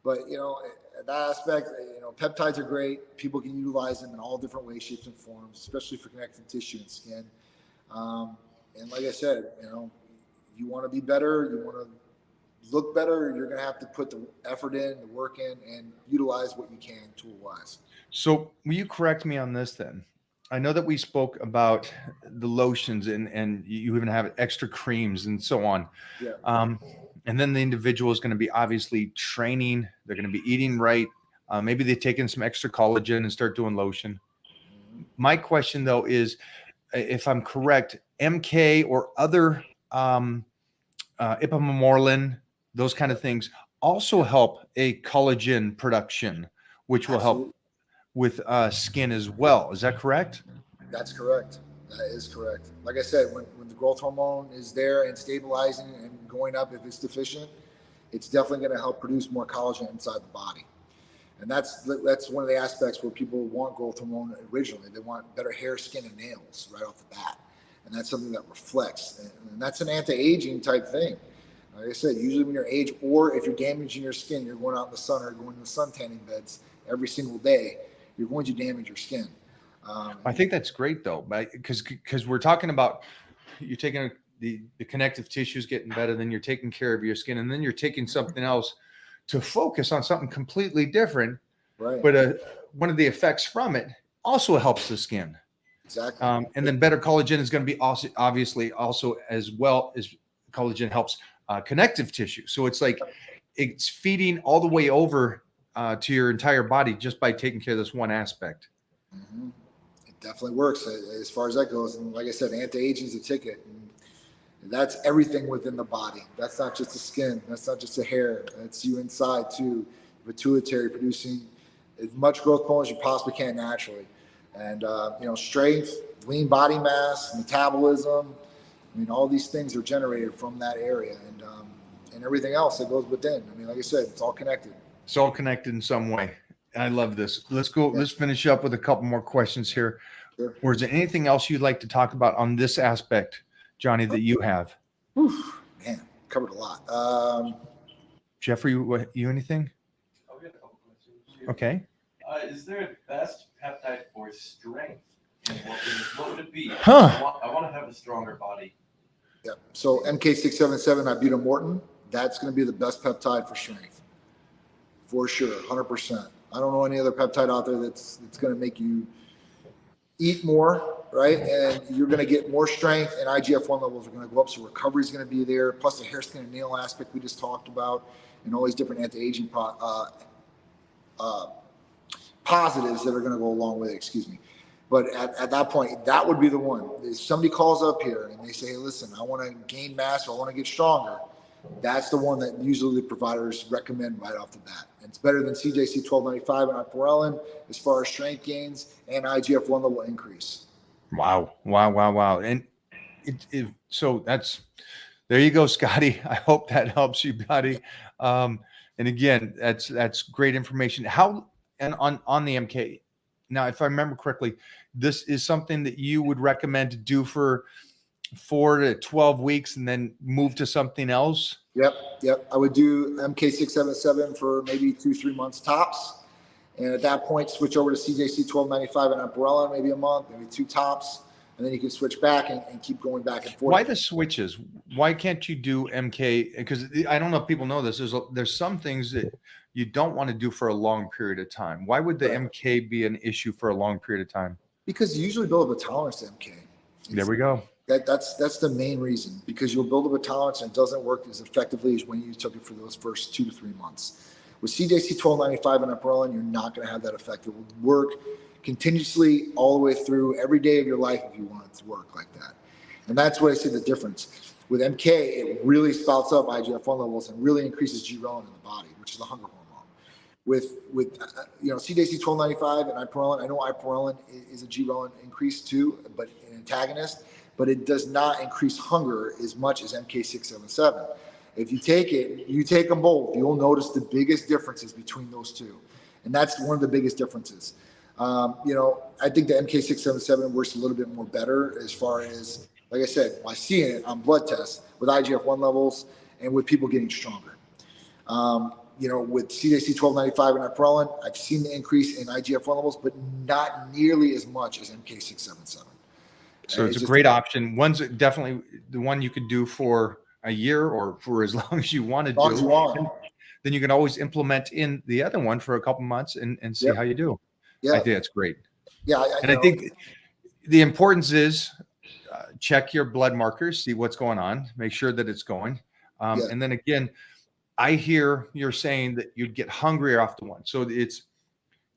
But, you know, that aspect, you know, peptides are great. People can utilize them in all different ways, shapes, and forms, especially for connective tissue and skin. And like I said, you know, you want to be better. You want to look better, you're going to have to put the effort in, the work in, and utilize what you can tool wise. So will you correct me on this then? I know that we spoke about the lotions and you even have extra creams and so on. Yeah. And then the individual is going to be obviously training. They're going to be eating right. Maybe they take in some extra collagen and start doing lotion. My question though is, if I'm correct, MK or other ipamorelin, those kind of things also help a collagen production, which will help with skin as well. Is that correct? That's correct. That is correct. Like I said, when the growth hormone is there and stabilizing and going up if it's deficient, it's definitely going to help produce more collagen inside the body. And that's one of the aspects where people want growth hormone originally. They want better hair, skin, and nails right off the bat. And that's something that reflects. And that's an anti-aging type thing. Like I said, usually when you're age, or if you're damaging your skin, you're going out in the sun or going to the sun tanning beds every single day, you're going to damage your skin. I think that's great though, because we're talking about you're taking the connective tissues getting better, then you're taking care of your skin, and then you're taking something else to focus on something completely different. Right. But one of the effects from it also helps the skin. Exactly. And then better collagen is going to be also obviously also as well as collagen helps connective tissue. So it's like it's feeding all the way over to your entire body just by taking care of this one aspect. Mm-hmm. It definitely works as far as that goes. And like I said, anti-aging is a ticket. And that's everything within the body. That's not just the skin. That's not just the hair. That's you inside too. Pituitary producing as much growth hormone as you possibly can naturally. And, strength, lean body mass, metabolism. I mean, all these things are generated from that area and everything else that goes within. I mean, like I said, it's all connected. It's all connected in some way. I love this. Let's go. Yeah. Let's finish up with a couple more questions here. Sure. Or is there anything else you'd like to talk about on this aspect, Johnny, that you have? Man, covered a lot. Jeffrey, you anything? I'll get a couple questions here. Okay. Is there a best peptide for strength? And what would it be? Huh. I want to have a stronger body. Yeah. So MK677 ibutamoren, that's going to be the best peptide for strength. For sure, 100%. I don't know any other peptide out there that's going to make you eat more, right? And you're going to get more strength, and IGF-1 levels are going to go up, so recovery is going to be there. Plus the hair, skin, and nail aspect we just talked about, and all these different anti-aging positives that are going to go along with it. Excuse me. But at that point, that would be the one. If somebody calls up here and they say, hey, listen, I want to gain mass or I want to get stronger, that's the one that usually the providers recommend right off the bat. And it's better than CJC 1295 and ipamorelin as far as strength gains and IGF-1 level increase. Wow. And so there you go, Scotty. I hope that helps you, buddy. And again, that's great information. How, and on the MK, now, if I remember correctly, this is something that you would recommend to do for 4 to 12 weeks and then move to something else? Yep. I would do MK677 for maybe 2-3 months tops. And at that point, switch over to CJC 1295 and ipamorelin, maybe a month, maybe 2 tops. And then you can switch back and keep going back and forth. Why the switches? Why can't you do MK? Because I don't know if people know this. There's some things that you don't want to do for a long period of time. Why would the MK be an issue for a long period of time? Because you usually build up a tolerance to MK. There we go. That's the main reason, because you'll build up a tolerance and it doesn't work as effectively as when you took it for those first 2 to 3 months. With CJC 1295 and ipamorelin, you're not going to have that effect. It will work continuously all the way through every day of your life if you want it to work like that. And that's what I see the difference. With MK, it really spouts up IGF-1 levels and really increases G-renin in the body, which is the hunger hormone. With CJC 1295 and ipamorelin, I know ipamorelin is a G-renin increase too, but an antagonist, but it does not increase hunger as much as MK677. If you take it, you take them both, you'll notice the biggest differences between those two. And that's one of the biggest differences. I think the MK677 works a little bit more better as far as, like I said, I see it on blood tests with IGF-1 levels and with people getting stronger. With CJC 1295 and ipamorelin, I've seen the increase in IGF-1 levels, but not nearly as much as MK677. So it's a great option. One's definitely the one you could do for a year or for as long as you want to As long as you do, want. then you can always implement in the other one for a couple months and see Yep. how you do. Yeah. I think that's great. Yeah. And I think the importance is check your blood markers, see what's going on, make sure that it's going. Yeah. And then again, I hear you're saying that you'd get hungrier off the one. So it's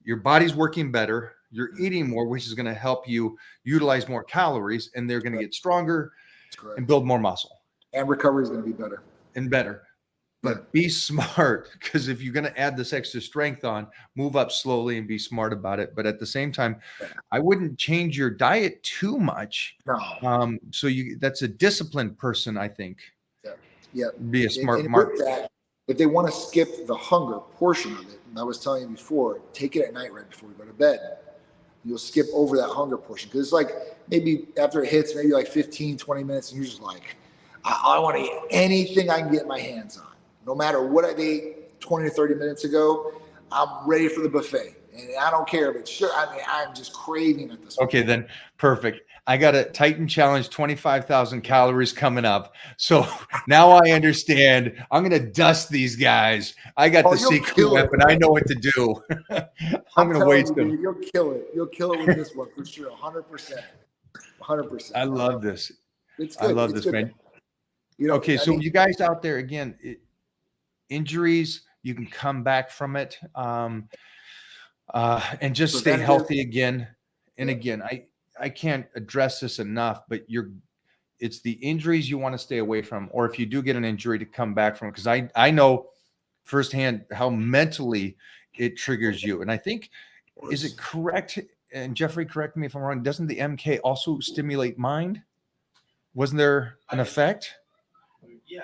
your body's working better, you're eating more, which is going to help you utilize more calories, and they're going to get stronger and build more muscle. And recovery is going to be better. And better. But be smart, because if you're going to add this extra strength on, move up slowly and be smart about it. But at the same time, I wouldn't change your diet too much. No. So that's a disciplined person, I think. Yeah. Be a smart and mark. with that, if they want to skip the hunger portion of it, and I was telling you before, take it at night right before you go to bed. You'll skip over that hunger portion. Because it's like maybe after it hits, maybe like 15, 20 minutes, and you're just like, I want to eat anything I can get my hands on. No matter what I ate 20 or 30 minutes ago, I'm ready for the buffet. And I don't care if it's sure. I mean, I'm just craving at this point. Okay, then perfect. I got a Titan Challenge 25,000 calories coming up. So now I understand. I'm going to dust these guys. I got the secret weapon. I know what to do. I'm going to waste them. You'll kill it. You'll kill it with this one for sure. 100%. 100%. I love this. It's good. I love this, man. You know, okay, so you guys out there, again, injuries, you can come back from it and just stay healthy again. And again, I can't address this enough, but it's the injuries you want to stay away from, or if you do get an injury, to come back from, because I know firsthand how mentally it triggers you. And I think, is it correct? And Jeffrey, correct me if I'm wrong. Doesn't the MK also stimulate mind? Wasn't there an effect? Yeah,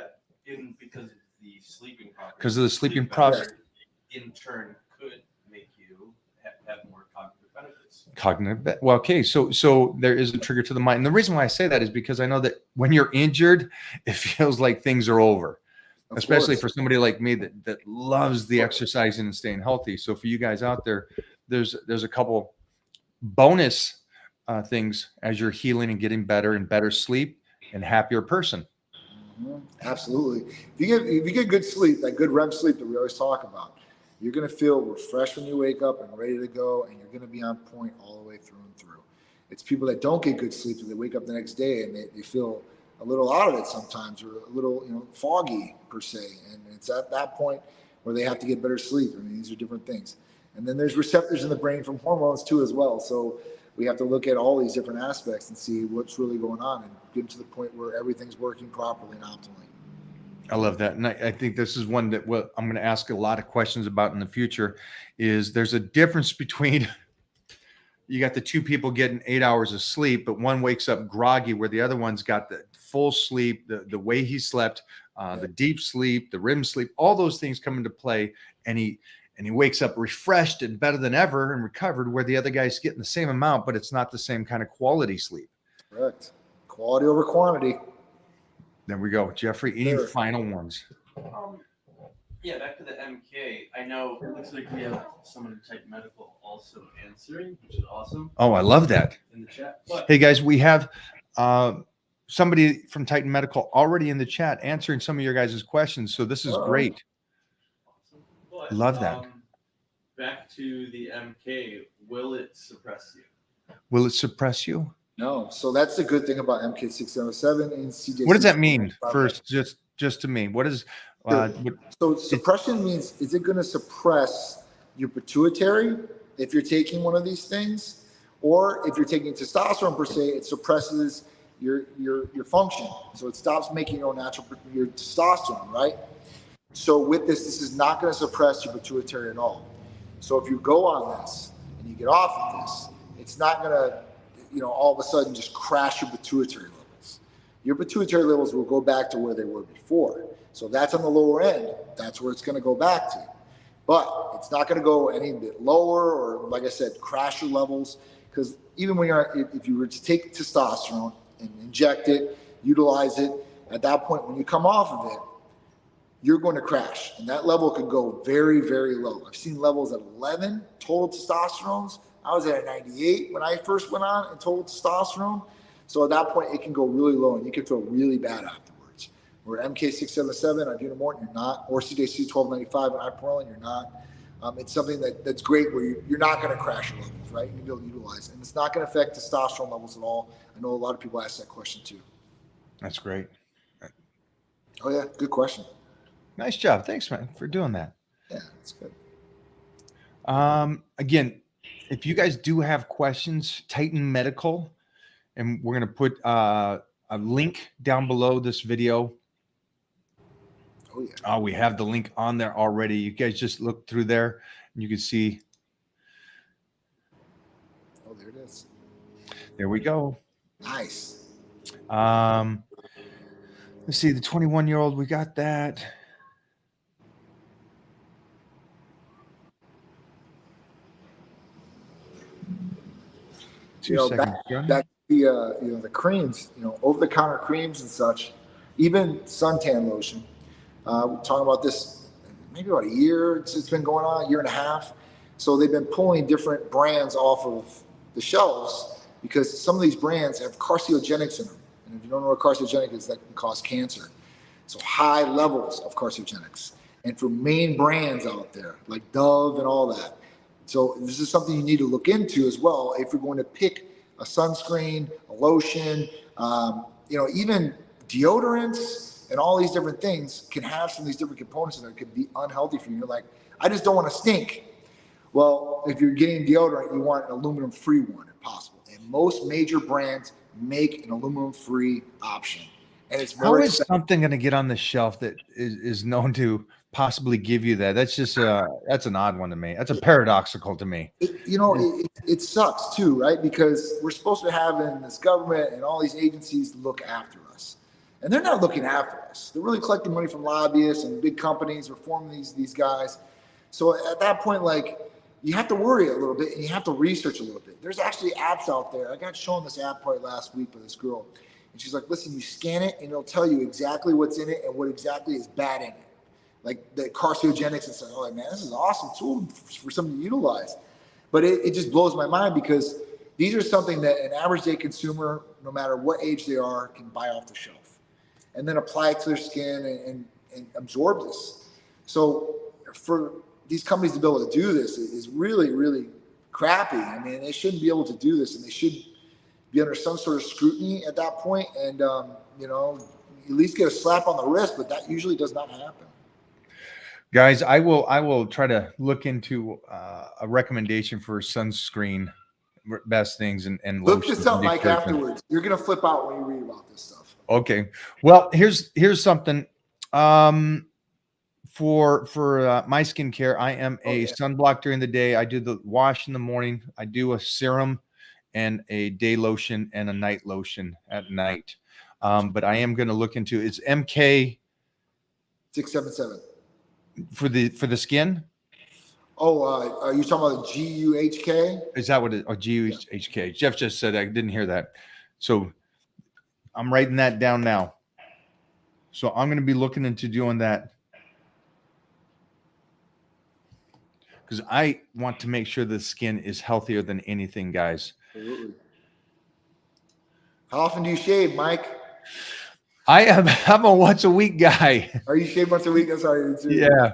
because of the sleeping process. Because of the sleeping process. In turn, could make you have more cognitive benefits. Cognitive. Well, okay, so there is a trigger to the mind. And the reason why I say that is because I know that when you're injured, it feels like things are over. Especially for somebody like me that loves the exercising and staying healthy. So for you guys out there, there's a couple bonus things as you're healing and getting better and better sleep and happier person. Absolutely. If you get good sleep, that good REM sleep that we always talk about, you're going to feel refreshed when you wake up and ready to go, and you're going to be on point all the way through and through. It's people that don't get good sleep that they wake up the next day and they feel a little out of it sometimes, or a little foggy per se, and it's at that point where they have to get better sleep. I mean, these are different things. And then there's receptors in the brain from hormones too as well. So we have to look at all these different aspects and see what's really going on and get to the point where everything's working properly and optimally. I love that. And I think this is one that I'm going to ask a lot of questions about in the future. Is there's a difference between you got the two people getting 8 hours of sleep, but one wakes up groggy, where the other one's got the full sleep, the way he slept, the deep sleep, the REM sleep, all those things come into play. And he wakes up refreshed and better than ever and recovered, where the other guy's getting the same amount, but it's not the same kind of quality sleep. Correct. Quality over quantity. There we go. Jeffrey, any final ones? Yeah, back to the MK. I know it looks like we have someone in Titan Medical also answering, which is awesome. Oh, I love that. In the chat. But hey, guys, we have somebody from Titan Medical already in the chat answering some of your guys' questions. So this is great. But, love that. Back to the MK, will it suppress you? Will it suppress you? No. So that's the good thing about MK607 and CJ. What does that mean first, just to me? What is so suppression means, is it going to suppress your pituitary if you're taking one of these things? Or if you're taking testosterone per se, it suppresses your function. So it stops making your own your testosterone, right? So with this is not going to suppress your pituitary at all. So if you go on this and you get off of this, it's not going to, all of a sudden just crash your pituitary levels. Your pituitary levels will go back to where they were before. So that's on the lower end. That's where it's going to go back to. But it's not going to go any bit lower, or, like I said, crash your levels. Because even when if you were to take testosterone and inject it, utilize it, at that point, when you come off of it, you're going to crash. And that level could go very, very low. I've seen levels at 11 total testosterones. I was at a 98 when I first went on in total testosterone. So at that point, it can go really low and you can feel really bad afterwards. Or MK677 on Unimorton, you're not. Or CJC 1295 on Ipamorelin, you're not. It's something that's great where you're not going to crash your levels, right? You can be able to utilize it. And it's not going to affect testosterone levels at all. I know a lot of people ask that question too. That's great. Oh, yeah. Good question. Nice job. Thanks, man, for doing that. Yeah, that's good. Again, if you guys do have questions, Titan Medical, and we're going to put a link down below this video. Oh, yeah. Oh, we have the link on there already. You guys just look through there and you can see. Oh, there it is. There we go. Nice. Let's see, the 21-year-old, we got that. Two seconds. Back the creams, over-the-counter creams and such, even suntan lotion. We're talking about this maybe about a year. It's been going on, a year and a half. So they've been pulling different brands off of the shelves because some of these brands have carcinogenics in them. And if you don't know what carcinogenic is, that can cause cancer. So high levels of carcinogenics. And for main brands out there, like Dove and all that. So this is something you need to look into as well if you're going to pick a sunscreen, a lotion, even deodorants and all these different things can have some of these different components that could be unhealthy for you. You're like, I just don't want to stink. Well, if you're getting deodorant, you want an aluminum-free one if possible. And most major brands make an aluminum-free option. And it's how is something going to get on the shelf that is known to possibly give you that? That's just that's an odd one to me. That's a paradoxical to me. It sucks too, right? Because we're supposed to have in this government and all these agencies look after us, and they're not looking after us. They're really collecting money from lobbyists and big companies, reforming these guys. So at that point, like, you have to worry a little bit and you have to research a little bit. There's actually apps out there. I got shown this app probably last week by this girl. And she's like, listen, you scan it and it'll tell you exactly what's in it and what exactly is bad in it. Like the carcinogenics and stuff. I'm like, man, this is an awesome tool for something to utilize. But it just blows my mind because these are something that an average day consumer, no matter what age they are, can buy off the shelf and then apply it to their skin and absorb this. So for these companies to be able to do this is really, really crappy. I mean, they shouldn't be able to do this, and they should be under some sort of scrutiny at that point, and at least get a slap on the wrist. But that usually does not happen. Guys, I will try to look into a recommendation for sunscreen, best things, and look this up, Mike. Afterwards, you're gonna flip out when you read about this stuff. Okay. Well, here's something. For my skincare, I am a sunblock during the day. I do the wash in the morning. I do a serum and a day lotion and a night lotion at night. But I am going to look into it's MK 677 for the skin. Oh, are you talking about GUHK? Is that what it? Oh, GUHK. Yeah. Jeff just said I didn't hear that, so I'm writing that down now. So I'm going to be looking into doing that. Because I want to make sure the skin is healthier than anything, guys. Absolutely. How often do you shave, Mike? I'm a once a week guy. Are you shave once a week? I'm sorry. Yeah.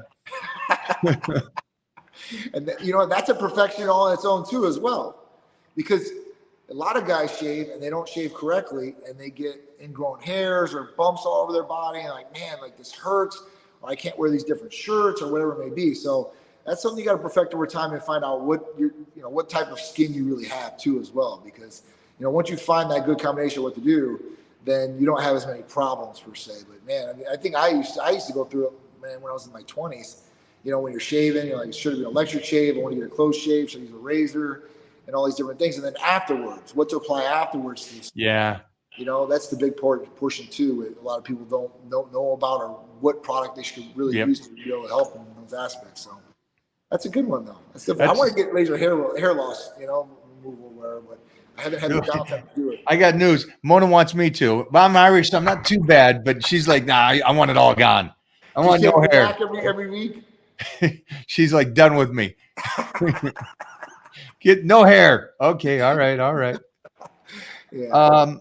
And that's a perfection all on its own too, as well, because a lot of guys shave and they don't shave correctly, and they get ingrown hairs or bumps all over their body, and like, man, like this hurts, or I can't wear these different shirts or whatever it may be. So that's something you got to perfect over time and find out what type of skin you really have too, as well. Because once you find that good combination of what to do, then you don't have as many problems per se. But man, I mean, I think I used to go through it, man, when I was in my 20s. When you're shaving, you're like, should it be an electric shave? I want to get a close shave. Should I use a razor? And all these different things. And then afterwards, what to apply afterwards to this? Yeah. That's the big portion too. A lot of people don't know about, or what product they should really use to be able to help them in those aspects. So that's a good one though. I want to get laser hair loss, removal or whatever, but I haven't had the downtime to do it. I got news. Mona wants me to. But I'm Irish, so I'm not too bad. But she's like, nah, I want it all gone. I want no hair. Back every week. She's like, done with me. Get no hair. Okay, all right. Yeah.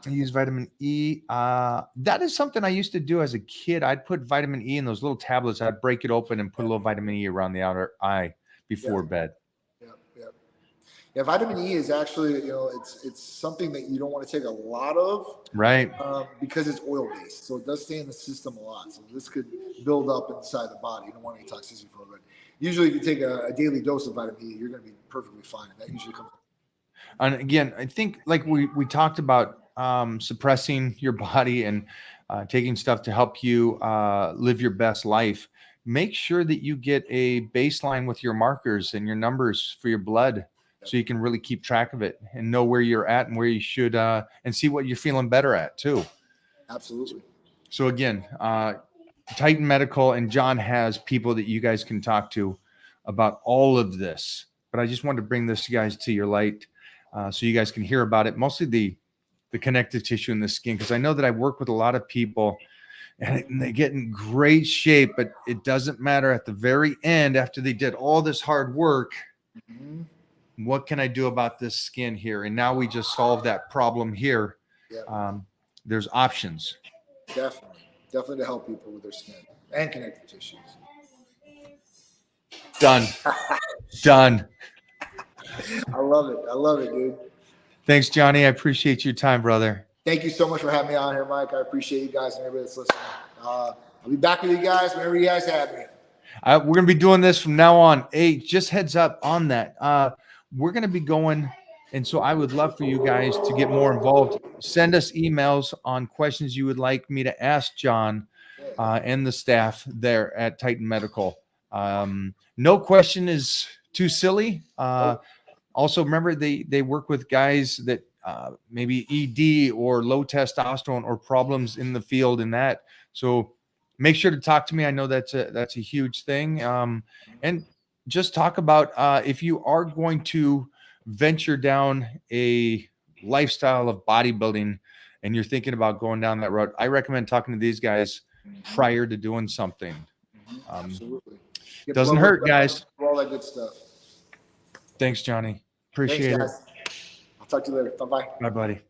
I use vitamin E. That is something I used to do as a kid. I'd put vitamin E in those little tablets. I'd break it open and put a little vitamin E around the outer eye before bed. Yeah, vitamin E is actually, it's something that you don't want to take a lot of, Right. because it's oil based. So it does stay in the system a lot. So this could build up inside the body. You don't want any toxicity from it. But usually, if you take a daily dose of vitamin E, you're going to be perfectly fine. That usually comes. And again, I think like we talked about suppressing your body and taking stuff to help you live your best life. Make sure that you get a baseline with your markers and your numbers for your blood, so you can really keep track of it and know where you're at and where you should, and see what you're feeling better at too. Absolutely. So again, Titan Medical, and John has people that you guys can talk to about all of this. But I just wanted to bring this guys to your light, so you guys can hear about it. Mostly the connective tissue in the skin, because I know that I work with a lot of people and they get in great shape, but it doesn't matter at the very end after they did all this hard work. Mm-hmm. What can I do about this skin here? And now we just solved that problem here. Yeah. There's options. Definitely to help people with their skin and connective tissues. Done. Done. I love it, dude. Thanks, Johnny. I appreciate your time, brother. Thank you so much for having me on here, Mike. I appreciate you guys and everybody that's listening. I'll be back with you guys whenever you guys have me. We're going to be doing this from now on. Hey, just heads up on that. We're going to be going. And so I would love for you guys to get more involved. Send us emails on questions you would like me to ask John and the staff there at Titan Medical. No question is too silly. Also, remember, they work with guys that maybe ED or low testosterone or problems in the field in that. So make sure to talk to me. I know that's a huge thing. And just talk about if you are going to venture down a lifestyle of bodybuilding and you're thinking about going down that road, I recommend talking to these guys prior to doing something. Absolutely. Doesn't hurt, guys. All that good stuff. Thanks, Johnny. Appreciate it. I'll talk to you later. Bye-bye. Bye, buddy.